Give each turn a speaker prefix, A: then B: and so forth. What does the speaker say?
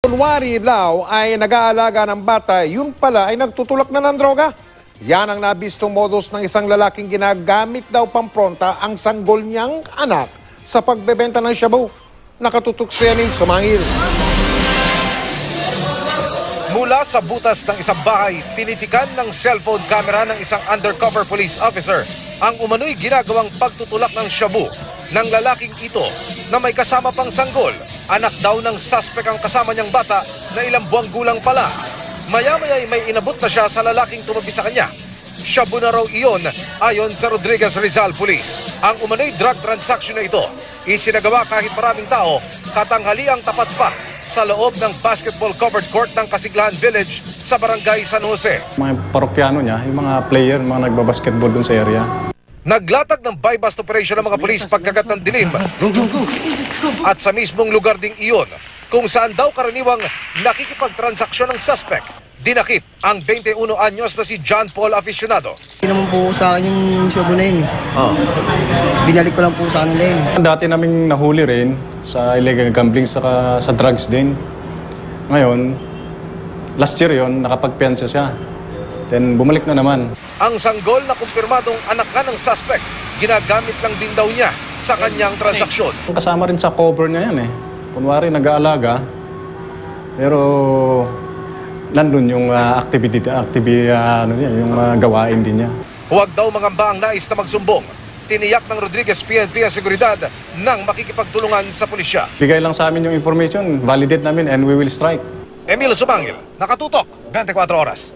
A: kunwari daw ay nag-aalaga ng bata, yun pala ay nagtutulak na ng droga. Yan ang nabistong modus ng isang lalaking ginagamit daw pampronta ang sanggol niyang anak sa pagbebenta ng shabu. Nakatutok siya ng Sumangil.
B: Mula sa butas ng isang bahay, pinitikan ng cellphone camera ng isang undercover police officer ang umano'y ginagawang pagtutulak ng shabu ng lalaking ito na may kasama pang sanggol. Anak daw ng suspect ang kasama niyang bata na ilang buwang gulang pa lang. Maya-maya ay may inabot na siya sa lalaking tumabi sa kanya. Shabu na raw iyon ayon sa Rodriguez Rizal Police. Ang umano'y drug transaction na ito isinagawa kahit maraming tao, katanghaliang tapat pa sa loob ng basketball-covered court ng Kasiglahan Village sa Barangay San Jose.
C: Mga parokyano niya, yung mga player, mga nagbabasketball dun sa area.
B: Naglatag ng buy-bust operation ng mga pulis pagkagat ng dilim at sa mismong lugar ding iyon kung saan daw karaniwang nakikipagtransaksyon ng suspect. Dinakip ang 21 anyos na si John Paul Aficionado.
D: Hindi naman po sa akin yung shabu na yun. Binalik ko lang po sa kanila yun.
C: Dati naming nahuli rin sa illegal gambling sa drugs din. Ngayon, last year yon nakapagpiansa siya. Then bumalik na naman.
B: Ang sanggol na kumpirmadong anak nga ng suspect, ginagamit lang din daw niya sa kanyang transaksyon.
C: Kasama rin sa cover niya yan eh. Kunwari nag-aalaga, pero nandun yung yung gawain din niya.
B: Huwag daw mangamba ang nais na magsumbong. Tiniyak ng Rodriguez PNP ang seguridad ng makikipagtulungan sa pulisya.
C: Bigay lang sa amin yung information, validate namin and we will strike.
B: Emil Sumangil, nakatutok, 24 oras.